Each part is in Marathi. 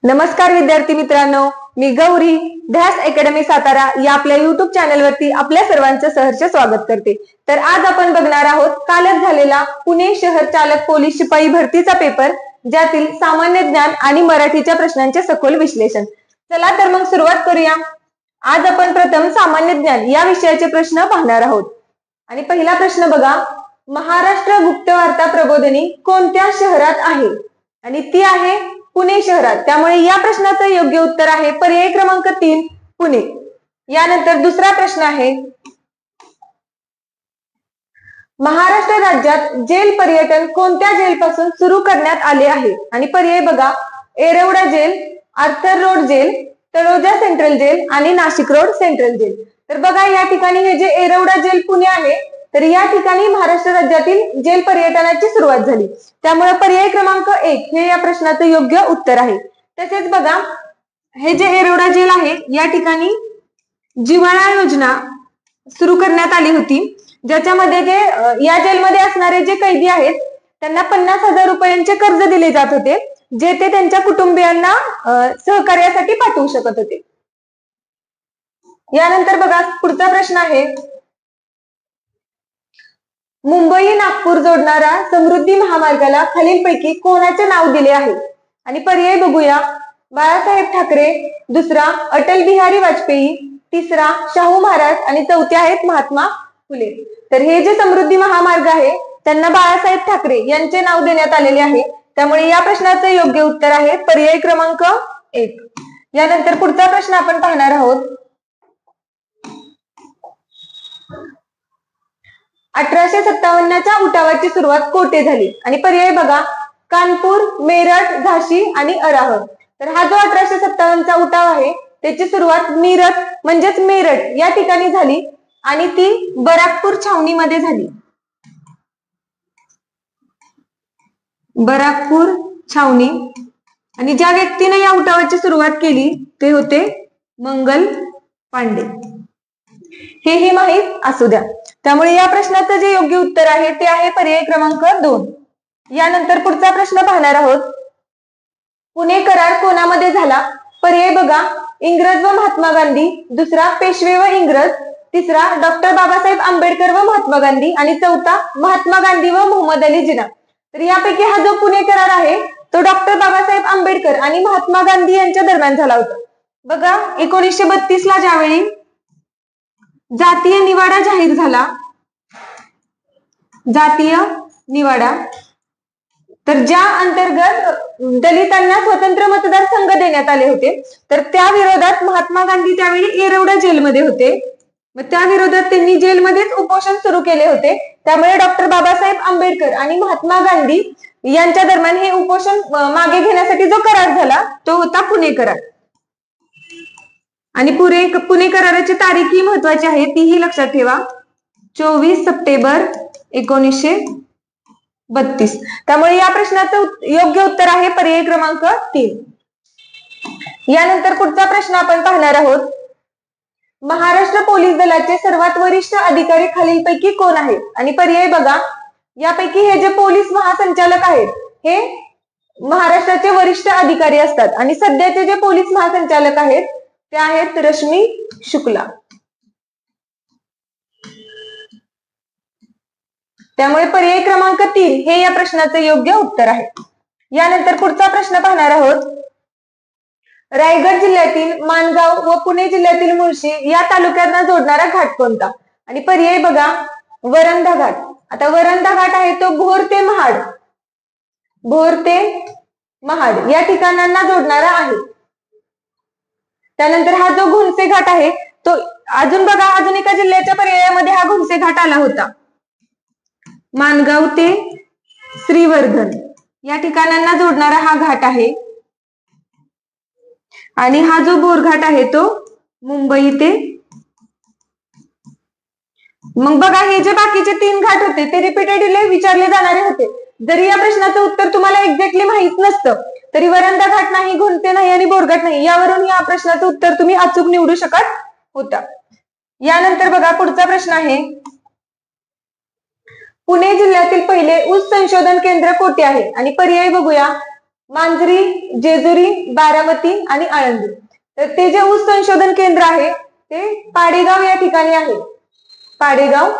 नमस्कार विद्यार्थी मित्रांनो, मी गौरी ध्यास अकॅडमी सातारा या आपल्या युट्यूब चॅनलवरती आपल्या सर्वांचं सहर्ष स्वागत करते। तर आज आपण बघणार आहोत कालच झालेला पुणे शहर चालक पोलीस शिपाई भरतीचा पेपर, ज्यातील सामान्य ज्ञान आणि मराठीच्या प्रश्नांचे सखोल विश्लेषण। चला तर मग सुरुवात करूया। आज आपण प्रथम सामान्य ज्ञान या विषयाचे प्रश्न पाहणार आहोत। आणि पहिला प्रश्न बघा, महाराष्ट्र गुप्तवार्ता प्रबोधिनी कोणत्या शहरात आहे? आणि ती आहे पुणे शहरात। त्यामुळे या प्रश्नाचं योग्य उत्तर आहे पर्याय क्रमांक 3 पुणे। यानंतर दुसरा प्रश्न आहे, महाराष्ट्र राज्यात जेल पर्यटन कोणत्या जेलपासून सुरू करण्यात आले आहे? आणि पर्याय बघा, Yerwada jail, Arthur Road jail, Taloja central jail आणि नाशिक रोड सेंट्रल जेल। तर बघा या ठिकाणी हे जे येरवडा जेल पुणे आहे, तर या ठिकाणी महाराष्ट्र राज्यातील जेल पर्यटनाची सुरुवात झाली। त्यामुळे पर्याय क्रमांक 1 हे या प्रश्नाचं योग्य उत्तर आहे। तसेच बघा, हे जे येरवडा जेल आहे या ठिकाणी जिव्हाळा योजना सुरू करण्यात आली होती, ज्याच्यामध्ये जे या जेलमध्ये असणारे जे कैदी आहेत त्यांना 50,000 रुपयांचे कर्ज दिले जात होते, जे ते त्यांच्या कुटुंबियांना सहकार्यासाठी पाठवू शकत होते। यानंतर बघा पुढचा प्रश्न आहे, मुंबई नागपूर जोडणारा समृद्धी महामार्गाला खालीलपैकी कोणाचे नाव दिले आहे? आणि पर्याय बघूया, बाळासाहेब ठाकरे, दुसरा अटल बिहारी वाजपेयी, तिसरा शाहू महाराज आणि चौथे आहेत महात्मा फुले। तर हे जे समृद्धी महामार्ग आहे त्यांना बाळासाहेब ठाकरे यांचे नाव देण्यात आलेले आहे। त्यामुळे या प्रश्नाचं योग्य उत्तर आहे पर्याय क्रमांक 1। यानंतर पुढचा प्रश्न आपण पाहणार आहोत, 1857च्या उठावाची सुरुवात कोठे झाली? आणि पर्याय बघा, कानपूर, मेरठ, झाशी आणि अराह। तर हा जो 1857चा उठाव आहे त्याची सुरुवात मीरठ म्हणजेच मेरठ या ठिकाणी झाली आणि ती बराकपूर छावणीमध्ये झाली। बराकपूर छावणी। आणि ज्या व्यक्तीने या उठावाची सुरुवात केली ते होते मंगल पांडे। हेही माहीत असू द्या। त्यामुळे या प्रश्नाचं जे योग्य उत्तर आहे ते आहे पर्याय क्रमांक 2। यानंतर पुढचा प्रश्न पाहणार आहोत, पुणे करार कोणामध्ये झाला? पर्याय बघा, इंग्रज व महात्मा गांधी, दुसरा पेशवे व इंग्रज, तिसरा डॉक्टर बाबासाहेब आंबेडकर व महात्मा गांधी आणि चौथा महात्मा गांधी व मोहम्मद अली जिना। तर यापैकी हा जो पुणे करार आहे तो डॉक्टर बाबासाहेब आंबेडकर आणि महात्मा गांधी यांच्या दरम्यान झाला होता। बघा 1932 ला ज्यावेळी जातीय निवाडा जाहीर झाला, जातीय निवाडा, तर ज्या अंतर्गत दलितांना स्वतंत्र मतदारसंघ देण्यात आले होते, तर त्या विरोधात महात्मा गांधी त्यावेळी येरवडा जेलमध्ये होते। मग त्या विरोधात त्यांनी जेलमध्येच उपोषण सुरू केले होते। त्यामुळे डॉक्टर बाबासाहेब आंबेडकर आणि महात्मा गांधी यांच्या दरम्यान हे उपोषण मागे घेण्यासाठी जो करार झाला तो होता पुणे करार। आणि पुणे कराराची तारीखही महत्वाची आहे, तीही लक्षात ठेवा, 24 सप्टेंबर 1932। त्यामुळे या प्रश्नाचं योग्य उत्तर आहे पर्याय क्रमांक 3। यानंतर पुढचा प्रश्न आपण पाहणार आहोत, महाराष्ट्र पोलीस दलाचे सर्वात वरिष्ठ अधिकारी खालीलपैकी कोण आहेत? आणि पर्याय बघा, यापैकी हे जे पोलीस महासंचालक आहेत हे महाराष्ट्राचे वरिष्ठ अधिकारी असतात आणि सध्याचे जे पोलीस महासंचालक आहेत ते आहेत रश्मी शुक्ला। त्यामुळे पर्याय क्रमांक 3 हे या प्रश्नाचं योग्य उत्तर आहे। यानंतर पुढचा प्रश्न पाहणार आहोत, रायगड जिल्ह्यातील माणगाव व पुणे जिल्ह्यातील मुळशी या तालुक्यांना जोडणारा घाट कोणता? आणि पर्याय बघा, वरंधा घाट। आता वरंधा घाट आहे तो भोर ते महाड, भोर ते महाड या ठिकाणांना जोडणारा आहे। त्यानंतर हा जो घोणसे घाट आहे तो अजून बघा, अजून एका जिल्ह्याच्या पर्यायामध्ये हा घोणसे घाट आला होता, माणगाव ते श्रीवर्धन या ठिकाणांना जोडणारा हा घाट आहे। आणि हा जो बोरघाट आहे तो मुंबई ते, मग बघा हे जे बाकीचे 3 घाट होते ते रिपीटेडली विचारले जाणारे होते। जरी या प्रश्नाचं उत्तर तुम्हाला एक्झॅक्टली माहित नसतं तरी वरंधा घाट नाही, घोणसे नाही आणि बोरघाट नाही, यावरून या प्रश्नाचं उत्तर तुम्ही अचूक निवडू शकत होता। यानंतर बघा पुढचा प्रश्न आहे, पुणे जिल्ह्यातील पहिले ऊस संशोधन केंद्र कोठे आहे? आणि पर्याय बघूया, मांजरी, जेजुरी, बारामती आणि आळंदी. तर ते जे ऊस संशोधन केंद्र आहे ते पाडेगाव या ठिकाणी आहे. पाडेगाव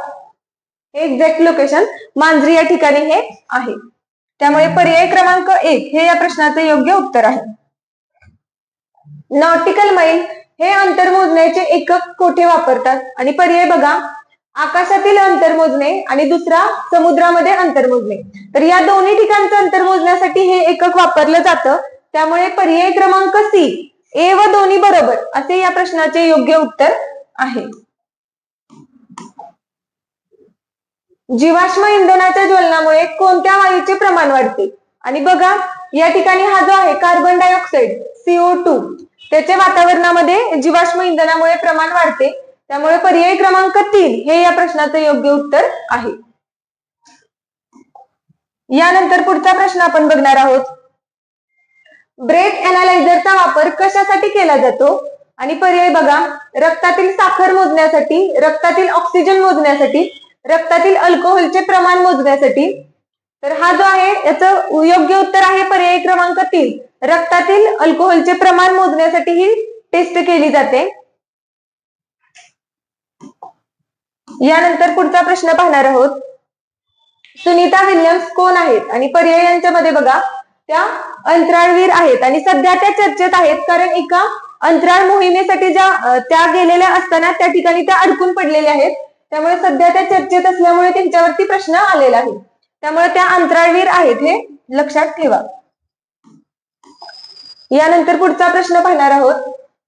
हे एक्झॅक्ट लोकेशन मांजरी या ठिकाणी हे आहे. त्यामुळे पर्याय क्रमांक 1 हे या प्रश्नाचे योग्य उत्तर आहे. नॉटिकल मैल हे अंतर मोजण्याचे एकक कोठे वापरतात? आणि पर्याय बघा, आकाशातील अंतर मोजणे आणि दुसरा समुद्रामध्ये अंतर मोजणे. तर या दोन्ही ठिकाणचं अंतर मोजण्यासाठी हे एकक वापरलं जातं. त्यामुळे पर्याय क्रमांक सी, ए व दोन्ही बरोबर असे या प्रश्नाचे योग्य उत्तर आहे. जीवाश्म इंधनाच्या ज्वलनामुळे कोणत्या वायूचे प्रमाण वाढते? आणि बघा, या ठिकाणी हा जो आहे कार्बन डायऑक्साईड CO2 त्याचे वातावरणामध्ये जीवाश्म इंधनामुळे प्रमाण वाढते. त्यामुळे पर्याय क्रमांक 3 हे या प्रश्नाचे योग्य उत्तर आहे. यानंतर पुढचा प्रश्न आपण बघणार आहोत. ब्रेथ अनालायझरचा वापर कशासाठी केला जातो? आणि पर्याय बघा, रक्तातील साखर मोजण्यासाठी, रक्तातील ऑक्सिजन मोजण्यासाठी, रक्तातील अल्कोहोलचे प्रमाण मोजण्यासाठी. तर हा जो आहे याचं योग्य उत्तर आहे पर्याय क्रमांक 3, रक्तातील अल्कोहोलचे प्रमाण मोजण्यासाठी ही टेस्ट केली जाते. यानंतर पुढचा प्रश्न पाहणार आहोत. सुनीता विल्यम्स कोण आहेत? आणि पर्याय यांच्यामध्ये बघा, त्या अंतराळवीर आहेत आणि सध्या त्या चर्चेत आहेत, कारण एका अंतराळ मोहिमेसाठी त्या गेलेल्या असताना त्या ठिकाणी त्या अडकून पडलेल्या आहेत. त्यामुळे सध्या त्या चर्चेत असल्यामुळे त्यांच्यावरती प्रश्न आलेला आहे. त्यामुळे त्या अंतराळवीर आहेत हे लक्षात ठेवा. यानंतर पुढचा प्रश्न पाहणार आहोत.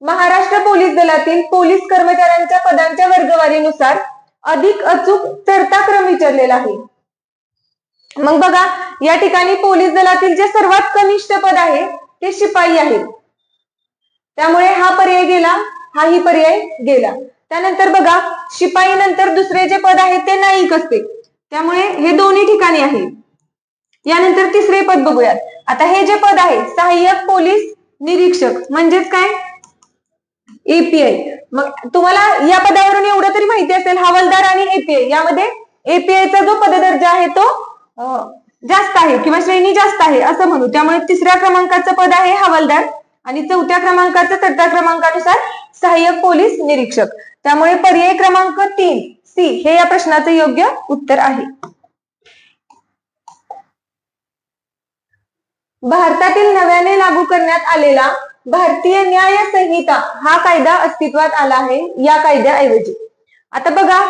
महाराष्ट्र पोलीस दलातील पोलीस कर्मचाऱ्यांच्या पदांच्या वर्गवारीनुसार अधिक अचूक चढता क्रम विचारलेला आहे. मग बघा, या ठिकाणी पोलीस दलातील जे सर्वात कनिष्ठ पद आहे ते शिपाई आहे. त्यामुळे हा पर्याय गेला, हाही पर्याय गेला. त्यानंतर बघा, शिपाई नंतर दुसरे जे पद आहे ते नाईक असते. त्यामुळे हे दोन्ही ठिकाणी आहे. यानंतर तिसरे पद बघूयात. आता हे जे पद आहे सहाय्यक पोलीस निरीक्षक म्हणजेच काय, API. मग तुम्हाला या पदावरून एवढं तरी माहिती असेल, हवालदार आणि API यामध्ये APIचा जो पददर्जा आहे तो जास्त आहे किंवा श्रेणी जास्त आहे असं म्हणू. त्यामुळे तिसऱ्या क्रमांकाचं पद आहे हवालदार आणि चौथ्या क्रमांकाचं चढत्या क्रमांकानुसार सहाय्यक पोलीस निरीक्षक. त्यामुळे पर्याय क्रमांक 3 सी हे या प्रश्नाचे योग्य उत्तर आहे. भारतातील नव्याने लागू करण्यात आलेला भारतीय न्याय संहिता हा कायदा अस्तित्वात आला आहे या कायद्याऐवजी. आता बघा,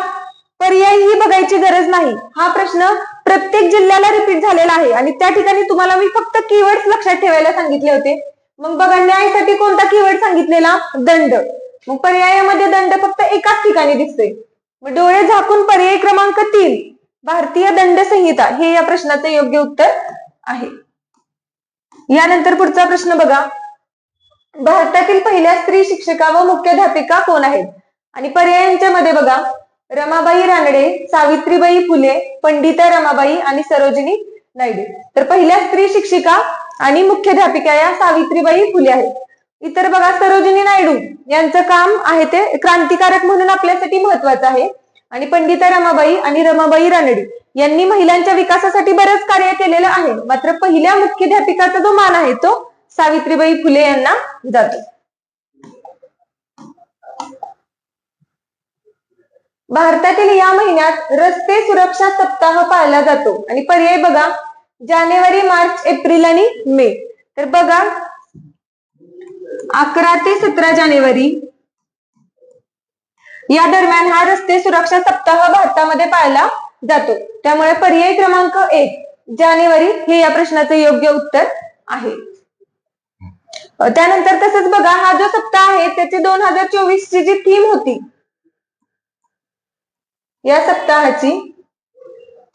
पर्यायही बघायची गरज नाही. हा प्रश्न प्रत्येक जिल्ह्याला रिपीट झालेला आहे आणि त्या ठिकाणी तुम्हाला मी फक्त कीवर्ड्स लक्षात ठेवायला सांगितले होते. मग बघा, न्यायासाठी कोणता कीवर्ड सांगितलेला? दंड. मग पर्यायामध्ये दंड फक्त एकाच ठिकाणी दिसतोय. मग डोळे झाकून पर्याय क्रमांक 3 भारतीय दंड संहिता हे या प्रश्नाचे योग्य उत्तर आहे. यानंतर पुढचा प्रश्न बघा, भारतातील पहिल्या स्त्री शिक्षिका व मुख्याध्यापिका कोण आहेत? आणि पर्यायांच्या मध्ये बघा, रमाबाई रानडे, सावित्रीबाई फुले, पंडिता रमाबाई आणि सरोजिनी नायडू. तर पहिल्या स्त्री शिक्षिका आणि मुख्याध्यापिका या सावित्रीबाई फुले आहेत. इतर बघा, सरोजिनी नायडू यांचं काम आहे ते क्रांतिकारक म्हणून आपल्यासाठी महत्वाचं आहे. आणि पंडिता रमाबाई आणि रमाबाई रानडे यांनी महिलांच्या विकासासाठी बरेच कार्य केलेलं आहे. मात्र पहिल्या मुख्याध्यापिकाचा जो मान आहे तो सावित्रीबाई फुले यांना जातो. भारतातील या महिन्यात रस्ते सुरक्षा सप्ताह पाळला जातो. आणि पर्याय बघा, जानेवारी, मार्च, एप्रिल आणि मे. तर बघा, 11 ते 17 जानेवारी या दरम्यान हा रस्ते सुरक्षा सप्ताह भारतामध्ये पाळला जातो. त्यामुळे पर्याय क्रमांक 1 जानेवारी हे या प्रश्नाचे योग्य उत्तर आहे. त्यानंतर तसंच बघा, हा जो सप्ताह आहे त्याची 2024 ची जी थीम होती या सप्ताहाची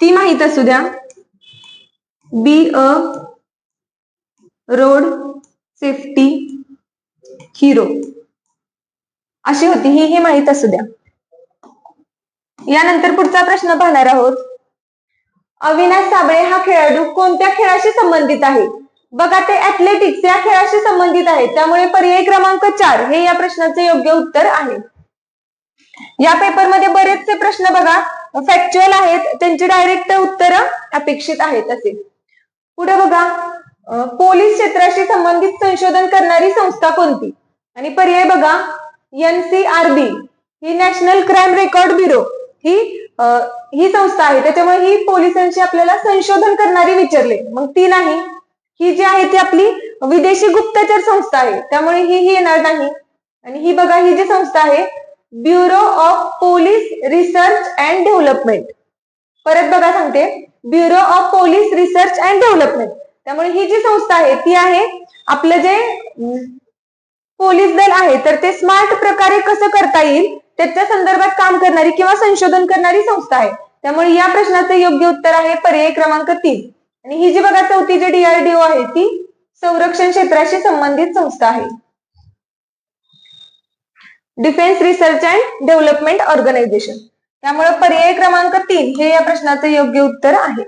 ती माहित असू द्या. Be a road safety hero अशी होती. ही माहित असू द्या. यानंतर पुढचा प्रश्न पाहणार आहोत. अविनाश साबळे हा खेळाडू कोणत्या खेळाशी संबंधित आहे? बघा, ते ऍथलेटिक्स या खेळाशी संबंधित आहे. त्यामुळे पर्याय क्रमांक 4 हे या प्रश्नाचे योग्य उत्तर आहे. या पेपरमध्ये बरेचसे प्रश्न बघा फॅक्च्युअल आहेत, त्यांची डायरेक्ट उत्तर अपेक्षित आहेत. असे पुढे बघा, पोलीस क्षेत्राशी संबंधित संशोधन करणारी संस्था कोणती? आणि पर्याय बघा, NCRB ही नॅशनल क्राईम रेकॉर्ड ब्युरो ही संस्था आहे, त्याच्यामुळे ही पोलिसांशी आपल्याला संशोधन करणारी विचारले, मग ती नाही. ही जी आहे ती आपली विदेशी गुप्तचर संस्था आहे, त्यामुळे ही येणार नाही. आणि ही बघा, ही जी संस्था आहे bureau of police research and development. परत बघा सांगते, bureau of police research and development. त्यामुळे ही जी संस्था आहे ती आहे आपलं जे पोलीस दल आहे तर ते स्मार्ट प्रकारे कसं करता येईल त्याच्या संदर्भात काम करणारी किंवा संशोधन करणारी संस्था आहे. त्यामुळे या प्रश्नाचं योग्य उत्तर आहे पर्याय क्रमांक 3. आणि ही जी बघा चौथी जी DRDO आहे ती संरक्षण क्षेत्राशी संबंधित संस्था आहे, Defence Research and Development Organisation. त्यामुळे पर्याय क्रमांक 3 हे या प्रश्नाचं योग्य उत्तर आहे.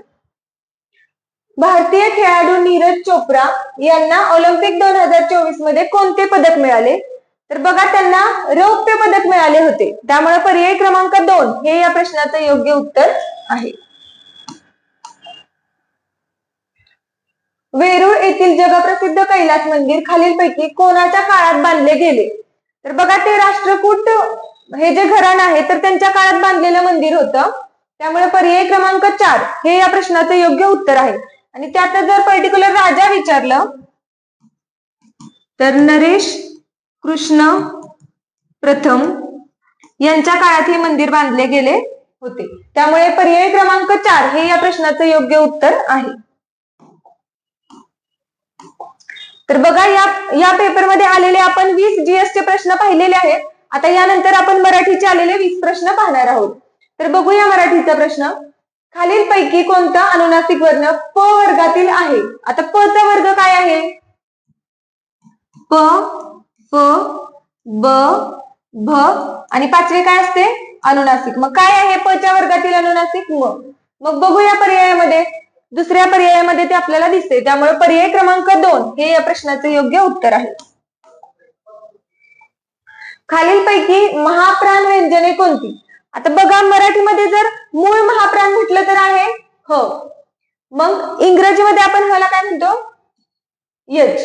भारतीय खेळाडू नीरज चोप्रा यांना ऑलिम्पिक 2024 मध्ये कोणते पदक मिळाले? तर बघा, त्यांना रौप्य पदक मिळाले होते. त्यामुळे पर्याय क्रमांक 2 हे या प्रश्नाचं योग्य उत्तर आहे. वेरूळ येथील जगप्रसिद्ध कैलास मंदिर खालीलपैकी कोणाच्या काळात बांधले गेले? तर बघा, ते राष्ट्रकूट हे जे घराणं आहे तर त्यांच्या काळात बांधलेलं मंदिर होतं. त्यामुळे पर्याय क्रमांक 4 हे या प्रश्नाचं योग्य उत्तर आहे. आणि त्यात जर पर्टिक्युलर राजा विचारलं तर नरेश कृष्ण प्रथम यांच्या काळात हे मंदिर बांधले गेले होते. त्यामुळे पर्याय क्रमांक 4 हे या प्रश्नाचं योग्य उत्तर आहे. तर बघा, या पेपरमध्ये आलेले आपण 20 GS चे प्रश्न पाहिलेले आहेत. आता यानंतर आपण मराठीचे आलेले 20 प्रश्न पाहणार आहोत. तर बघूया मराठीचा प्रश्न. खालीलपैकी कोणता अनुनासिक वर्ण प वर्गातील आहे? आता प चा वर्ग काय आहे? प, फ, ब, भ आणि पाचवे काय असते? अनुनासिक. मग काय आहे प च्या वर्गातील अनुनासिक? म. मग बघूया पर्यायामध्ये, दुसऱ्या पर्यायामध्ये ते आपल्याला दिसते. त्यामुळे पर्याय क्रमांक 2 हे या प्रश्नाचे योग्य उत्तर आहे. खालीलपैकी महाप्राण व्यंजने कोणती? आता बघा, मराठीमध्ये जर मूळ महाप्राण म्हटलं तर आहे ह. मग इंग्रजीमध्ये आपण ह्याला काय म्हणतो? यच.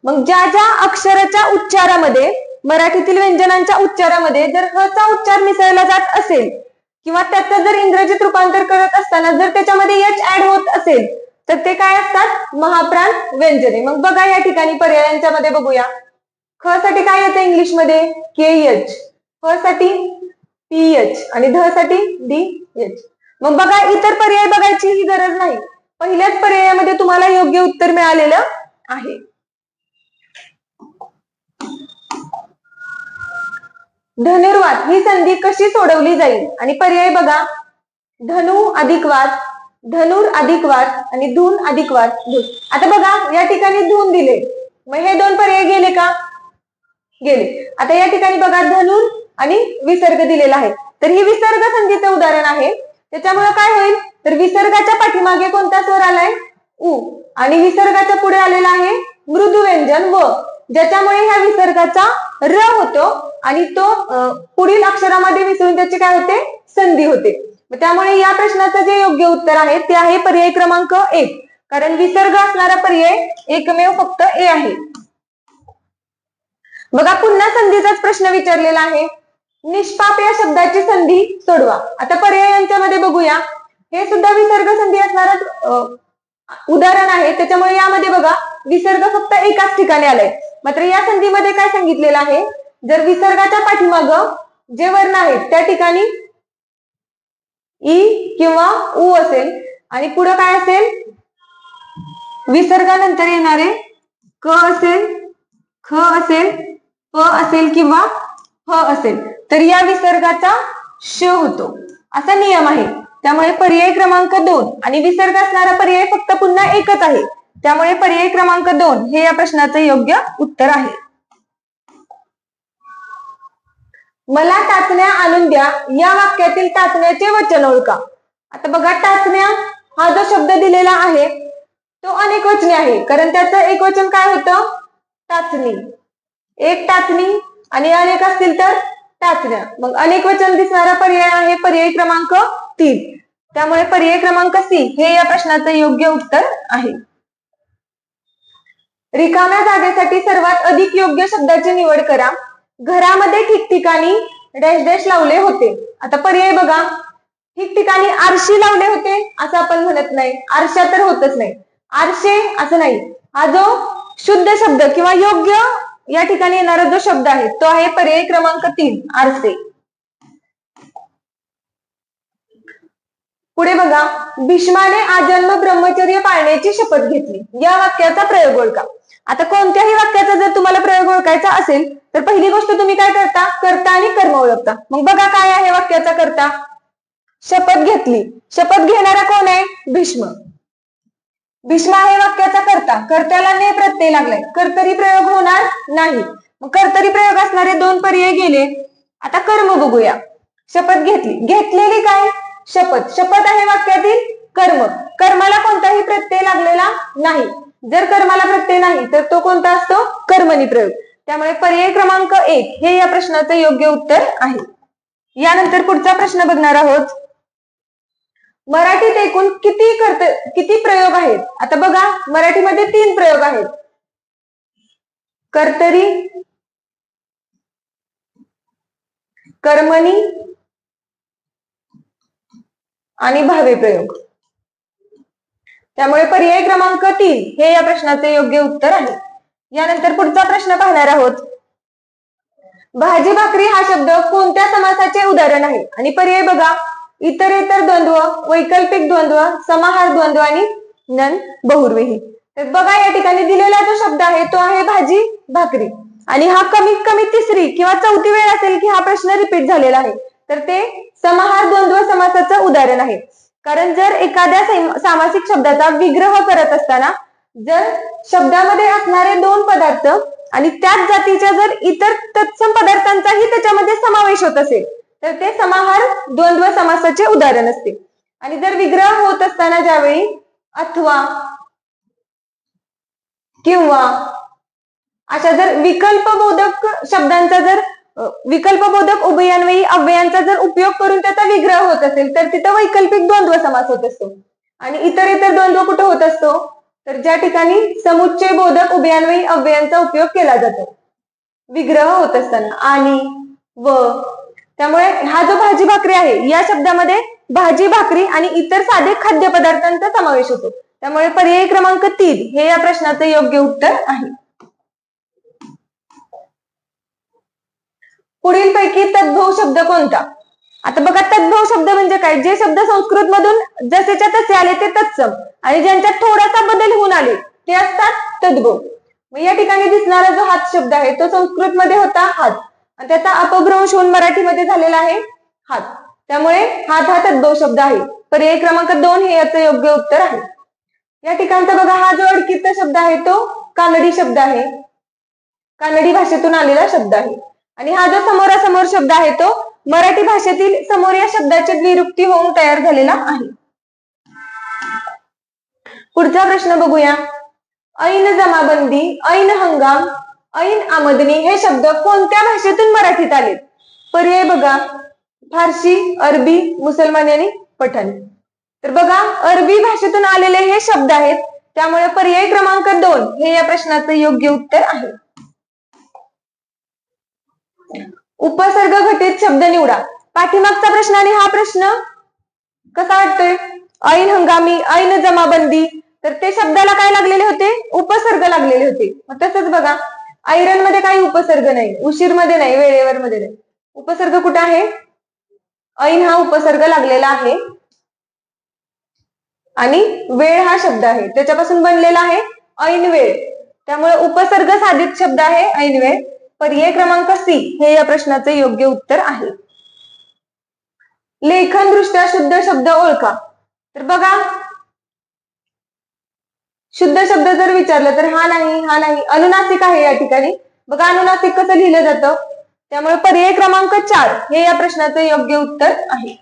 मग ज्या ज्या अक्षराच्या उच्चारामध्ये, मराठीतील व्यंजनांच्या उच्चारामध्ये जर ह चा उच्चार मिसळला जात असेल किंवा त्याचं जर इंग्रजीत रूपांतर करत असताना जर त्याच्यामध्ये यच ऍड होत असेल तर ते काय असतात? महाप्राण व्यंजने. मग बघा, या ठिकाणी पर्यायांच्या मध्ये बघूया. ख साठी काय येतं इंग्लिशमध्ये? KH, ह साठी PH आणि ध साठी DH. मग बघा, इतर पर्याय बघायची ही गरज नाही, पहिल्याच पर्यायामध्ये तुम्हाला योग्य उत्तर मिळालेलं आहे. धनुर्वात ही संधी कशी सोडवली जाईल? आणि पर्याय बघा, धनु अधिक वात, धनुर अधिक वात आणि धून अधिक वात. आता बघा, या ठिकाणी धून दिले, मग हे दोन पर्याय गेले का? गेले. आता या ठिकाणी बघा, धनुर आणि विसर्ग दिलेला आहे, तर ही विसर्ग संधीचं उदाहरण आहे. त्याच्यामुळे काय होईल? तर विसर्गाच्या पाठीमागे कोणता स्वर आलाय? उ. आणि विसर्गाच्या पुढे आलेला आहे मृदू व्यंजन व, ज्याच्यामुळे ह्या विसर्गाचा र होतो आणि तो पुढील अक्षरामध्ये मिसळून त्याची काय होते? संधी होते. त्यामुळे या प्रश्नाचं जे योग्य उत्तर आहे ते आहे पर्याय क्रमांक 1, कारण विसर्ग असणारा पर्याय एकमेव फक्त ए आहे. बघा, पुन्हा संधीचाच प्रश्न विचारलेला आहे. निष्पाप या शब्दाची संधी सोडवा. आता पर्यायांच्या मध्ये बघूया, हे सुद्धा विसर्ग संधी असणारच उदाहरण आहे. त्याच्यामुळे यामध्ये बघा, विसर्ग फक्त एकाच ठिकाणी आलाय. मात्र या संधीमध्ये काय सांगितलेलं आहे? जर विसर्गाच्या पाठीमाग जे वर्ण आहेत त्या ठिकाणी ई किंवा उ असेल आणि पुढे काय असेल? विसर्गानंतर येणारे क असेल, ख असेल, प असेल किंवा ह असेल तर या विसर्गाचा श होतो, असा नियम आहे. त्यामुळे पर्याय क्रमांक 2 आणि विसर्ग असणारा पर्याय फक्त पुन्हा एकच आहे. त्यामुळे पर्याय क्रमांक 2 हे या प्रश्नाचं योग्य उत्तर आहे. मला टाचण्या आणून द्या या वाक्यातील टाचण्याचे वचन ओळखा. आता बघा, टाचण्या हा जो शब्द दिलेला आहे तो अनेक वचनी आहे, कारण त्याचं एक वचन काय होतं? टाचणी. एक टाचणी आणि अनेक असतील तर टाचण्या. मग अनेक वचन दिसणारा पर्याय आहे पर्याय क्रमांक 3. त्यामुळे पर्याय क्रमांक C हे या प्रश्नाचं योग्य उत्तर आहे. रिकाम्या जागेसाठी सर्वात अधिक योग्य शब्दाची निवड करा. घरामध्ये ठिकठिकाणी डॅश डॅश लावले होते. आता पर्याय बघा. ठिकठिकाणी आरशी लावले होते असं आपण म्हणत नाही. आरशा तर होतच नाही. आरशे असं नाही. हा जो शुद्ध शब्द किंवा योग्य या ठिकाणी येणारा जो शब्द आहे तो आहे पर्याय क्रमांक 3 आरसे. पुढे बघा. भीष्माने आजन्म ब्रह्मचर्य पाळण्याची शपथ घेतली. या वाक्याचा प्रयोग ओळखा. आता कोणत्याही वाक्याचा जर तुम्हाला प्रयोग ओळखायचा असेल तर पहिली गोष्ट तुम्ही काय करता, कर्ता आणि कर्म ओळखता. मग बघा काय आहे वाक्याचा कर्ता. शपथ घेतली. शपथ घेणारा कोण आहे, भीष्म. भीष्म आहे वाक्याचा कर्ता. कर्त्याला ने प्रत्यय लागलाय. कर्तरी प्रयोग होणार नाही. मग कर्तरी प्रयोग असणारे 2 पर्याय गेले. आता कर्म बघूया. शपथ घेतली. घेतलेली काय, शपथ. शपथ आहे वाक्यातील कर्म. कर्माला कोणताही प्रत्यय लागलेला नाही. जर कर्माला प्रत्यय नाही तर तो कोणता असतो, कर्मणी प्रयोग. त्यामुळे पर्याय क्रमांक 1 हे या प्रश्नाचं योग्य उत्तर आहे. यानंतर पुढचा प्रश्न बघणार आहोत. मराठीत एकूण किती प्रयोग आहेत. आता बघा मराठीमध्ये 3 प्रयोग आहेत. कर्तरी, कर्मणी आणि भावे प्रयोग. त्यामुळे पर्याय क्रमांक 3 हे या प्रश्नाचे योग्य उत्तर आहे. यानंतर पुढचा प्रश्न पाहणार आहोत. भाजी भाकरी हा शब्द कोणत्या समासाचे उदाहरण आहे. आणि पर्याय बघा. इतरेतर द्वंद्व, वैकल्पिक द्वंद्व, समाहार द्वंद्व आणि नन बहुर्वेही. तर बघा या ठिकाणी दिलेला जो शब्द आहे तो आहे भाजी भाकरी. आणि हा कमीत कमी 3री किंवा 4थी वेळ असेल की हा प्रश्न रिपीट झालेला आहे. तर ते समाहार द्वंद्व समासाचं उदाहरण आहे. कारण जर एखाद्या सामासिक शब्दाचा विग्रह करत असताना जर शब्दामध्ये असणारे 2 पदार्थ आणि त्याच जातीच्या जर इतर तत्सम पदार्थांचाही त्याच्यामध्ये समावेश होत असेल तर ते समाहार द्वंद्व समासाचे उदाहरण असते. आणि जर विग्रह होत असताना ज्यावेळी अथवा किंवा अशा जर विकल्पबोधक शब्दांचा जर विकल्पबोधक उभयान्वयी अव्ययांचा जर उपयोग करून त्याचा विग्रह होत असेल तर तिथं वैकल्पिक द्वंद्व समास होत असतो. आणि इतर द्वंद्व कुठं होत असतो, तर ज्या ठिकाणी समुच्चय बोधक उभयान्वयी अव्ययांचा उपयोग केला जातो विग्रह होत असताना. आणि व त्यामुळे हा जो भाजी भाकरी आहे या शब्दामध्ये भाजी भाकरी आणि इतर साधे खाद्य पदार्थांचा समावेश होतो. त्यामुळे पर्याय क्रमांक 3 हे या प्रश्नाचे योग्य उत्तर आहे. पुढील पैकी तद्भव शब्द कोणता. आता बघा तद्भव शब्द म्हणजे काय, जे शब्द संस्कृत मधून जसेच्या तसे आले ते तत्सम आणि ज्यांच्यात थोडासा बदल होऊन आले ते असतात तद्भव. मग या ठिकाणी दिसणारा जो हात शब्द आहे तो संस्कृत मध्ये होता हात आणि त्याचा अपभ्रंश होऊन मराठीमध्ये झालेला आहे हात. त्यामुळे हात हा तद्भव शब्द आहे. पर्याय क्रमांक 2 हे याचं योग्य उत्तर आहे. या ठिकाणचा बघा हा जो अडकीचा शब्द आहे तो कानडी शब्द आहे. कानडी भाषेतून आलेला शब्द आहे. आणि हा जो समोरासमोर शब्द आहे तो मराठी भाषेतील समोर या शब्दाची द्विरुक्ती होऊन तयार झालेला आहे. पुढचा प्रश्न बघूया. ऐन जमाबंदी, ऐन हंगाम, ऐन आमदनी हे शब्द कोणत्या भाषेतून मराठीत आले. पर्याय बघा. फारसी, अरबी, मुसलमानी आणि पठाणी. तर बघा अरबी भाषेतून आलेले हे शब्द आहेत. त्यामुळे पर्याय क्रमांक 2 हे या प्रश्नाचं योग्य उत्तर आहे. उपसर्ग घटित शब्द निवडा. पाठीमागचा प्रश्न आणि हा प्रश्न कसा वाटतोय. ऐन हंगामी, ऐन जमाबंदी, तर ते शब्दाला काय लागलेले होते, उपसर्ग लागलेले होते. मग तसंच बघा ऐरन मध्ये काही उपसर्ग नाही, उशीर मध्ये नाही, वेळेवर मध्ये नाही. उपसर्ग कुठे आहे, ऐन हा उपसर्ग लागलेला आहे आणि वेळ हा शब्द आहे त्याच्यापासून बनलेला आहे ऐन वेळ. त्यामुळे उपसर्ग साधित शब्द आहे ऐन वेळ. पर्याय क्रमांक सी हे या प्रश्नाचे योग्य उत्तर आहे. लेखन दृष्ट्या शुद्ध शब्द ओळखा. तर बघा शुद्ध शब्द जर विचारलं तर हा नाही अनुनासिक आहे या ठिकाणी. बघा अनुनासिक कसं लिहिलं जातं. त्यामुळे पर्याय क्रमांक 4 हे या प्रश्नाचे योग्य उत्तर आहे.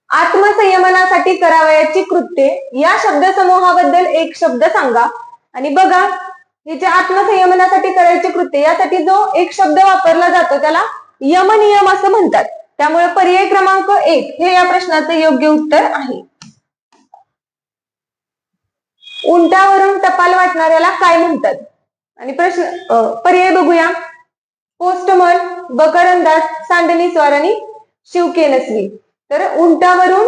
आत्मसंयमनासाठी करावयाची कृत्ये या शब्दसमूहाबद्दल एक शब्द सांगा. आणि बघा हे जे आत्मसंयमनासाठी करायची कृत्य यासाठी जो एक शब्द वापरला जातो त्याला यमनियम असं म्हणतात. त्यामुळे पर्याय क्रमांक 1 हे या प्रश्नाचे योग्य उत्तर आहे. उंटावरून टपाल वाटणाऱ्याला काय म्हणतात? आणि पर्याय बघूया. पोस्टमन, बकरंदाज, सांडणीस्वार आणि शिवकेनसवी. तर उंटावरून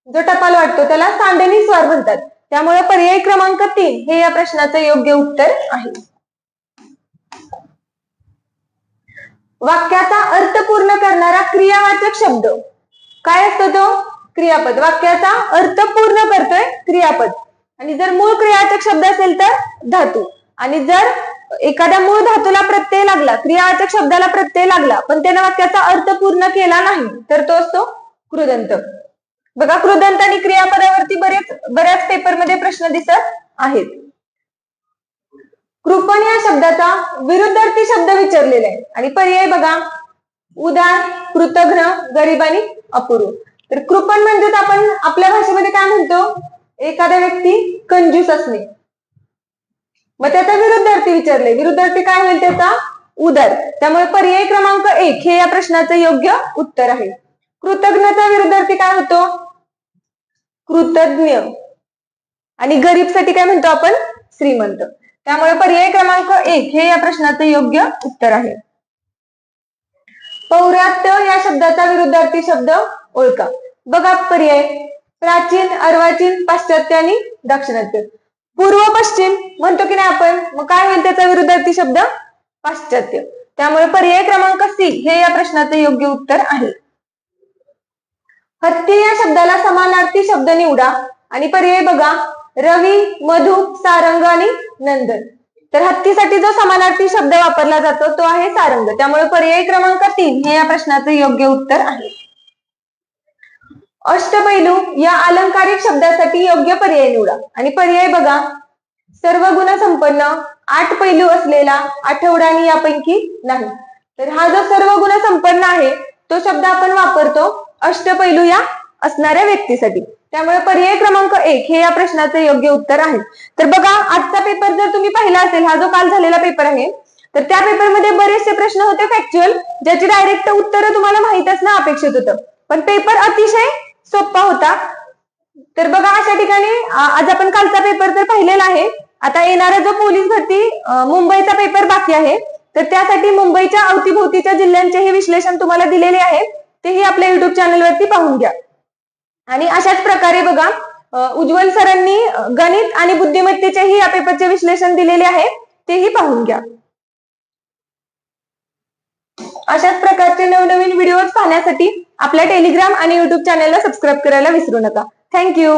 जो टपाल वाटतो त्याला सांडणीस्वार म्हणतात. त्यामुळे पर्याय क्रमांक 3 हे या प्रश्नाचं योग्य उत्तर आहे. वाक्याचा अर्थ पूर्ण करणारा क्रियावाचक शब्द काय असतो? तो क्रियापद. वाक्याचा अर्थ पूर्ण करतोय क्रियापद. आणि जर मूळ क्रियावाचक शब्द असेल तर धातू. आणि जर एखाद्या मूळ धातूला प्रत्यय लागला, क्रियावाचक शब्दाला प्रत्यय लागला पण त्याने वाक्याचा अर्थ पूर्ण केला नाही तर तो असतो कृदंत. बघा, कृदंत आणि क्रियापदावरती बऱ्याच पेपरमध्ये प्रश्न दिसत आहेत. कृपण या शब्दाचा विरुद्धार्थी शब्द विचारलेला आहे. आणि पर्याय बघा. उदार, कृतघ्न, गरीब आणि अपुरू. तर कृपण म्हणजेच आपण आपल्या भाषेमध्ये काय म्हणतो? एखादा व्यक्ती कंजूस असणे. मग त्याचा विरुद्धार्थी विचारले. विरुद्धार्थी काय होईल त्याचा? उदार. त्यामुळे पर्याय क्रमांक 1 हे या प्रश्नाचं योग्य उत्तर आहे. कृतज्ञचा विरुद्धार्थी काय होतो? कृतज्ञ. आणि गरीबसाठी काय म्हणतो आपण? श्रीमंत. त्यामुळे पर्याय क्रमांक 1 हे या प्रश्नाचं योग्य उत्तर आहे. पौरात्य या शब्दाचा विरुद्धार्थी शब्द ओळखा. बघा पर्याय. प्राचीन, अर्वाचीन, पाश्चात्य आणि दाक्षिणात्य. पूर्व पश्चिम म्हणतो की नाही आपण, मग काय होईल त्याचा विरुद्धार्थी शब्द? पाश्चात्य. त्यामुळे पर्याय क्रमांक सी हे या प्रश्नाचं योग्य उत्तर आहे. हत्ती या शब्दाला समानार्थी शब्द निवडा. आणि पर्याय बघा. रवी, मधु, सारंग आणि नंदन. तर हत्तीसाठी जो समानार्थी शब्द वापरला जातो तो आहे सारंग. त्यामुळे पर्याय क्रमांक 3 हे या प्रश्नाचं योग्य उत्तर आहे. अष्टपैलू या अलंकारिक शब्दासाठी योग्य पर्याय निवडा. आणि पर्याय बघा. सर्व गुण संपन्न, 8 पैलू असलेला, आठवडा आणि यापैकी नाही. तर हा जो सर्व गुण संपन्न आहे तो शब्द आपण वापरतो अष्टपैलू या असणाऱ्या व्यक्तीसाठी. त्यामुळे पर्याय क्रमांक 1 हे या प्रश्नाचं योग्य उत्तर आहे. तर बघा, आजचा पेपर जर तुम्ही पाहिला असेल, हा जो काल झालेला पेपर आहे, तर त्या पेपरमध्ये बरेचसे प्रश्न होते फॅक्च्युअल, ज्याची डायरेक्ट उत्तर तुम्हाला माहित असणं अपेक्षित होतं. पण पेपर अतिशय सोपा होता. तर बघा, अशा ठिकाणी आज आपण कालचा पेपर तर पाहिलेला आहे. आता येणारा जो पोलीस भरती मुंबईचा पेपर बाकी आहे, तर त्यासाठी मुंबईच्या अवतीभोवतीच्या जिल्ह्यांचे हे विश्लेषण तुम्हाला दिलेले आहे. तेही आपल्या युट्यूब चॅनलवरती पाहून घ्या. आणि अशाच प्रकारे बघा, उज्ज्वल सरांनी गणित आणि बुद्धिमत्तेचेही या पेपरचे विश्लेषण दिलेले आहे, तेही पाहून घ्या. अशाच प्रकारचे नवनवीन व्हिडिओज पाहण्यासाठी आपल्या टेलिग्राम आणि युट्यूब चॅनलला सबस्क्राईब करायला विसरू नका. थँक्यू.